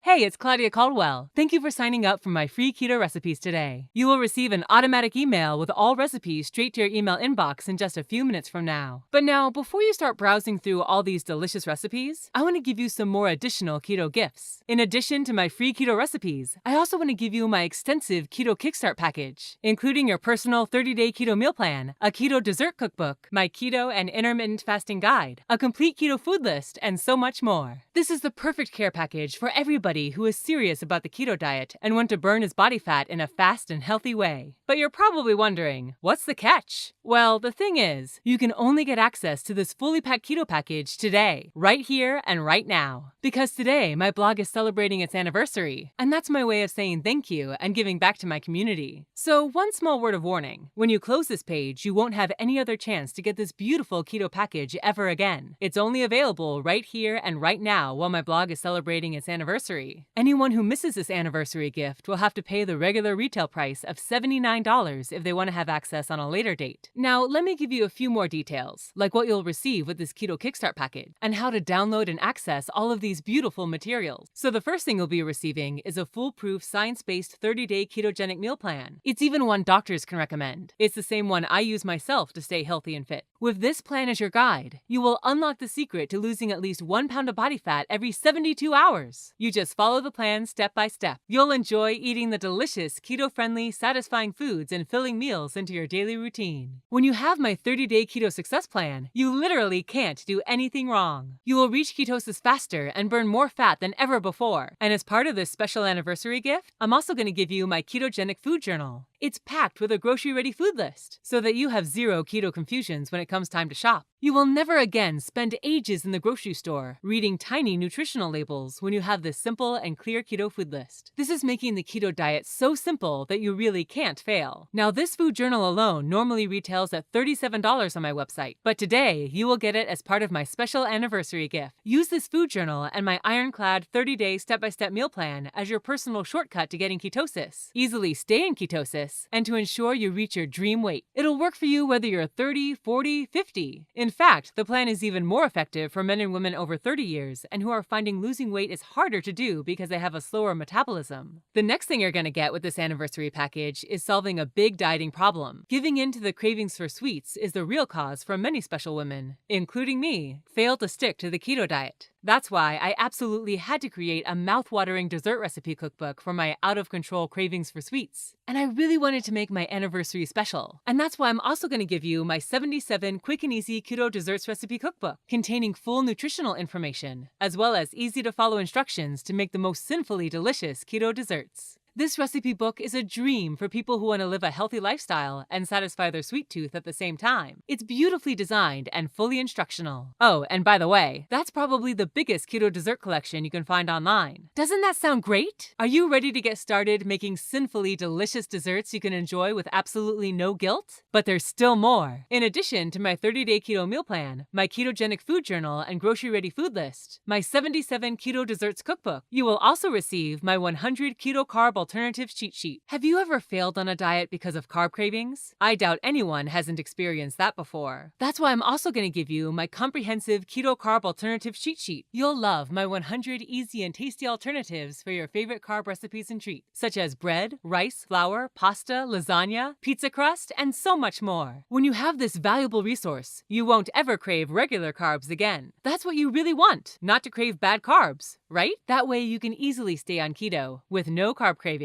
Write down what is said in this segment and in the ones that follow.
Hey, it's Claudia Caldwell. Thank you for signing up for my free keto recipes today. You will receive an automatic email with all recipes straight to your email inbox in just a few minutes from now. But now, before you start browsing through all these delicious recipes, I want to give you some more additional keto gifts. In addition to my free keto recipes, I also want to give you my extensive keto kickstart package, including your personal 30-day keto meal plan, a keto dessert cookbook, my keto and intermittent fasting guide, a complete keto food list, and so much more. This is the perfect care package for everybody who is serious about the keto diet and want to burn his body fat in a fast and healthy way. But you're probably wondering, what's the catch? Well, the thing is, you can only get access to this fully packed keto package today, right here and right now. Because today, my blog is celebrating its anniversary, and that's my way of saying thank you and giving back to my community. So one small word of warning, when you close this page, you won't have any other chance to get this beautiful keto package ever again. It's only available right here and right now while my blog is celebrating its anniversary. Anyone who misses this anniversary gift will have to pay the regular retail price of $79 if they want to have access on a later date. Now, let me give you a few more details, like what you'll receive with this Keto Kickstart package, and how to download and access all of these beautiful materials. So the first thing you'll be receiving is a foolproof, science-based 30-day ketogenic meal plan. It's even one doctors can recommend. It's the same one I use myself to stay healthy and fit. With this plan as your guide, you will unlock the secret to losing at least 1 pound of body fat every 72 hours. You just follow the plan step by step. You'll enjoy eating the delicious, keto-friendly, satisfying foods and filling meals into your daily routine. When you have my 30-day keto success plan, you literally can't do anything wrong. You will reach ketosis faster and burn more fat than ever before. And as part of this special anniversary gift, I'm also going to give you my ketogenic food journal. It's packed with a grocery-ready food list, so that you have zero keto confusions when it comes time to shop. You will never again spend ages in the grocery store reading tiny nutritional labels when you have this simple and clear keto food list. This is making the keto diet so simple that you really can't fail. Now, this food journal alone normally retails at $37 on my website, but today you will get it as part of my special anniversary gift. Use this food journal and my ironclad 30-day step-by-step meal plan as your personal shortcut to getting ketosis. Easily stay in ketosis and to ensure you reach your dream weight. It'll work for you whether you're 30, 40, 50. In fact, the plan is even more effective for men and women over 30 years and who are finding losing weight is harder to do because they have a slower metabolism. The next thing you're going to get with this anniversary package is solving a big dieting problem. Giving in to the cravings for sweets is the real cause for many special women, including me, fail to stick to the keto diet. That's why I absolutely had to create a mouth-watering dessert recipe cookbook for my out-of-control cravings for sweets. And I really wanted to make my anniversary special. And that's why I'm also going to give you my 77 quick and easy keto desserts recipe cookbook, containing full nutritional information, as well as easy-to-follow instructions to make the most sinfully delicious keto desserts. This recipe book is a dream for people who want to live a healthy lifestyle and satisfy their sweet tooth at the same time. It's beautifully designed and fully instructional. Oh, and by the way, that's probably the biggest keto dessert collection you can find online. Doesn't that sound great? Are you ready to get started making sinfully delicious desserts you can enjoy with absolutely no guilt? But there's still more. In addition to my 30-day keto meal plan, my ketogenic food journal and grocery-ready food list, my 77 keto desserts cookbook, you will also receive my 100 keto carb alternatives cheat sheet. Have you ever failed on a diet because of carb cravings? I doubt anyone hasn't experienced that before. That's why I'm also going to give you my comprehensive keto carb alternatives cheat sheet. You'll love my 100 easy and tasty alternatives for your favorite carb recipes and treats, such as bread, rice, flour, pasta, lasagna, pizza crust, and so much more. When you have this valuable resource, you won't ever crave regular carbs again. That's what you really want, not to crave bad carbs, right? That way you can easily stay on keto with no carb cravings.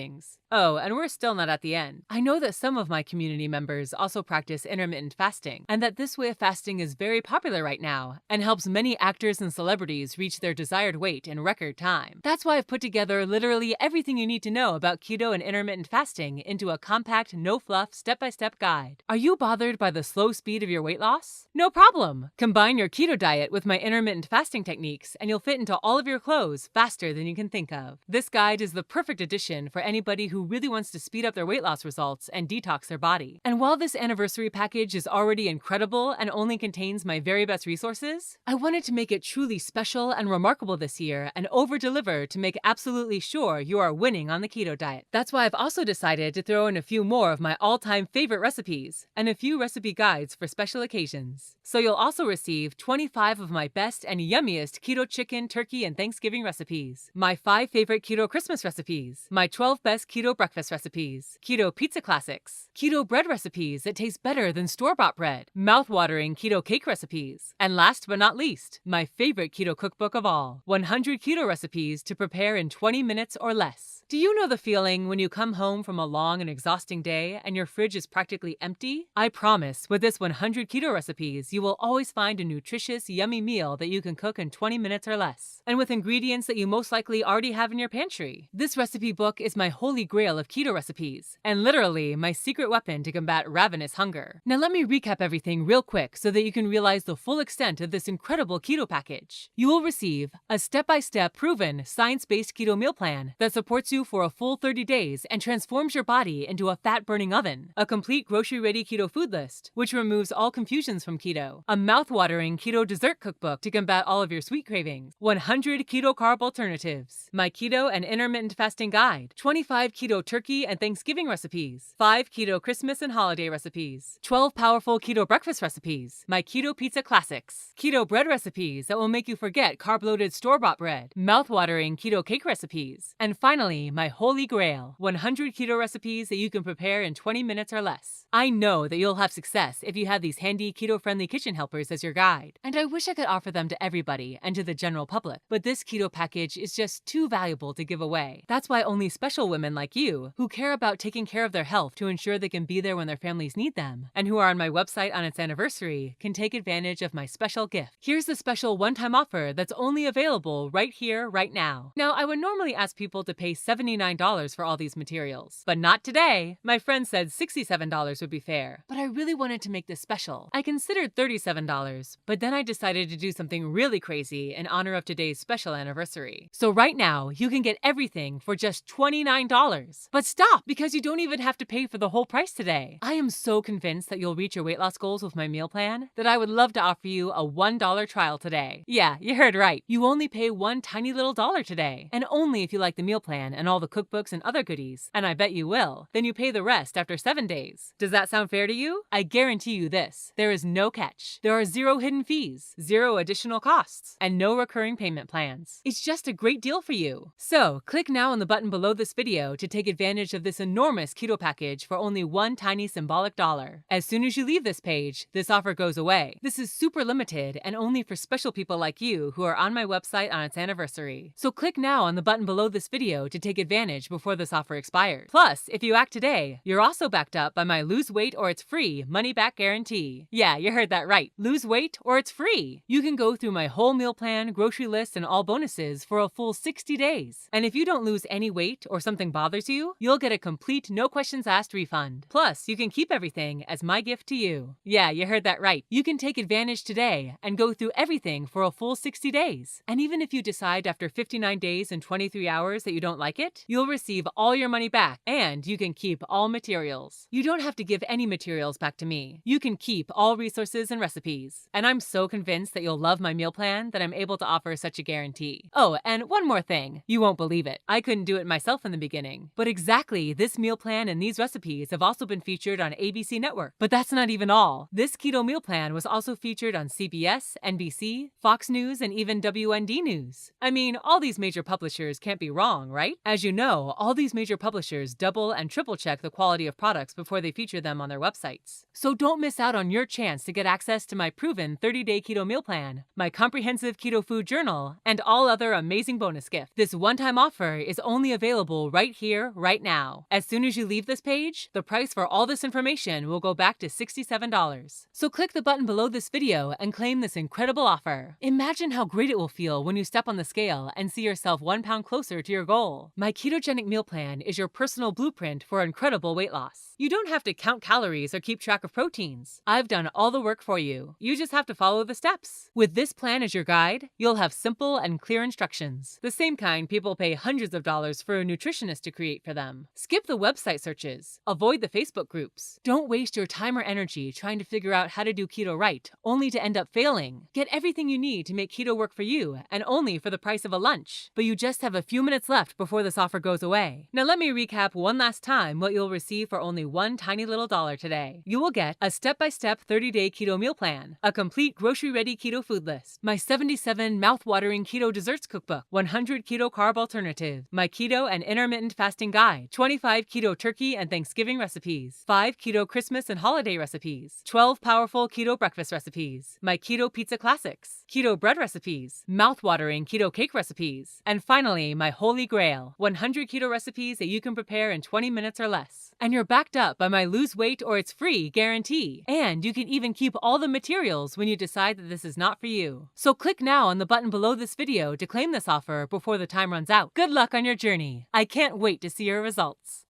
Oh, and we're still not at the end. I know that some of my community members also practice intermittent fasting, and that this way of fasting is very popular right now and helps many actors and celebrities reach their desired weight in record time. That's why I've put together literally everything you need to know about keto and intermittent fasting into a compact, no-fluff, step-by-step guide. Are you bothered by the slow speed of your weight loss? No problem! Combine your keto diet with my intermittent fasting techniques and you'll fit into all of your clothes faster than you can think of. This guide is the perfect addition for anybody who really wants to speed up their weight loss results and detox their body. And while this anniversary package is already incredible and only contains my very best resources, I wanted to make it truly special and remarkable this year and over-deliver to make absolutely sure you are winning on the keto diet. That's why I've also decided to throw in a few more of my all-time favorite recipes and a few recipe guides for special occasions. So you'll also receive 25 of my best and yummiest keto chicken, turkey, and Thanksgiving recipes, my 5 favorite keto Christmas recipes, my 12 best keto breakfast recipes, keto pizza classics, keto bread recipes that taste better than store-bought bread, mouth-watering keto cake recipes, and last but not least, my favorite keto cookbook of all, 100 keto recipes to prepare in 20 minutes or less. Do you know the feeling when you come home from a long and exhausting day and your fridge is practically empty? I promise, with this 100 keto recipes, you will always find a nutritious, yummy meal that you can cook in 20 minutes or less, and with ingredients that you most likely already have in your pantry. This recipe book is my holy grail of keto recipes, and literally my secret weapon to combat ravenous hunger. Now let me recap everything real quick so that you can realize the full extent of this incredible keto package. You will receive a step-by-step, proven, science-based keto meal plan that supports you for a full 30 days and transforms your body into a fat-burning oven, a complete grocery-ready keto food list, which removes all confusions from keto, a mouth-watering keto dessert cookbook to combat all of your sweet cravings, 100 keto carb alternatives, my keto and intermittent fasting guide, 25 keto turkey and Thanksgiving recipes, 5 keto Christmas and holiday recipes, 12 powerful keto breakfast recipes, my keto pizza classics, keto bread recipes that will make you forget carb-loaded store-bought bread, mouth-watering keto cake recipes, and finally, my holy grail, 100 keto recipes that you can prepare in 20 minutes or less. I know that you'll have success if you have these handy keto-friendly kitchen helpers as your guide, and I wish I could offer them to everybody and to the general public, but this keto package is just too valuable to give away. That's why only special women like you, who care about taking care of their health to ensure they can be there when their families need them, and who are on my website on its anniversary, can take advantage of my special gift. Here's the special one-time offer that's only available right here, right now. Now, I would normally ask people to pay $79 for all these materials, but not today. My friend said $67 would be fair, but I really wanted to make this special. I considered $37, but then I decided to do something really crazy in honor of today's special anniversary. So right now, you can get everything for just $29. But stop, because you don't even have to pay for the whole price today. I am so convinced that you'll reach your weight loss goals with my meal plan that I would love to offer you a $1 trial today. Yeah, you heard right. You only pay one tiny little dollar today, and only if you like the meal plan and all the cookbooks and other goodies, and I bet you will. Then you pay the rest after 7 days. Does that sound fair to you? I guarantee you this. There is no catch. There are 0 hidden fees, 0 additional costs, and no recurring payment plans. It's just a great deal for you. So, click now on the button below this video to take advantage of this enormous keto package for only one tiny symbolic dollar. As soon as you leave this page, this offer goes away. This is super limited and only for special people like you who are on my website on its anniversary. So click now on the button below this video to take advantage before this offer expires. Plus, if you act today, you're also backed up by my lose weight or it's free money-back guarantee. Yeah, you heard that right. Lose weight or it's free. You can go through my whole meal plan, grocery list, and all bonuses for a full 60 days. And if you don't lose any weight or something bothers you, you'll get a complete no questions asked refund. Plus, you can keep everything as my gift to you. Yeah, you heard that right. You can take advantage today and go through everything for a full 60 days. And even if you decide after 59 days and 23 hours that you don't like it, you'll receive all your money back and you can keep all materials. You don't have to give any materials back to me. You can keep all resources and recipes. And I'm so convinced that you'll love my meal plan that I'm able to offer such a guarantee. Oh, and one more thing. You won't believe it. I couldn't do it myself in the beginning. But exactly, this meal plan and these recipes have also been featured on ABC Network. But that's not even all. This keto meal plan was also featured on CBS, NBC, Fox News, and even WND News. I mean, all these major publishers can't be wrong, right? As you know, all these major publishers double and triple check the quality of products before they feature them on their websites. So don't miss out on your chance to get access to my proven 30-day keto meal plan, my comprehensive keto food journal, and all other amazing bonus gifts. This one-time offer is only available right here, right now. As soon as you leave this page, the price for all this information will go back to $67. So click the button below this video and claim this incredible offer. Imagine how great it will feel when you step on the scale and see yourself 1 pound closer to your goal. My ketogenic meal plan is your personal blueprint for incredible weight loss. You don't have to count calories or keep track of proteins. I've done all the work for you. You just have to follow the steps. With this plan as your guide, you'll have simple and clear instructions, the same kind people pay hundreds of dollars for a nutrition nutritionist to create for them. Skip the website searches. Avoid the Facebook groups. Don't waste your time or energy trying to figure out how to do keto right, only to end up failing. Get everything you need to make keto work for you, and only for the price of a lunch. But you just have a few minutes left before this offer goes away. Now let me recap one last time what you'll receive for only one tiny little dollar today. You will get a step-by-step 30-day keto meal plan, a complete grocery-ready keto food list, my 77 mouth-watering keto desserts cookbook, 100 keto carb alternatives, my keto and intermittent fasting guide, 25 keto turkey and Thanksgiving recipes, 5 keto Christmas and holiday recipes, 12 powerful keto breakfast recipes, my keto pizza classics, keto bread recipes, mouth-watering keto cake recipes, and finally, my holy grail, 100 keto recipes that you can prepare in 20 minutes or less. And you're backed up by my lose weight or it's free guarantee. And you can even keep all the materials when you decide that this is not for you. So click now on the button below this video to claim this offer before the time runs out. Good luck on your journey. I can't wait to see your results.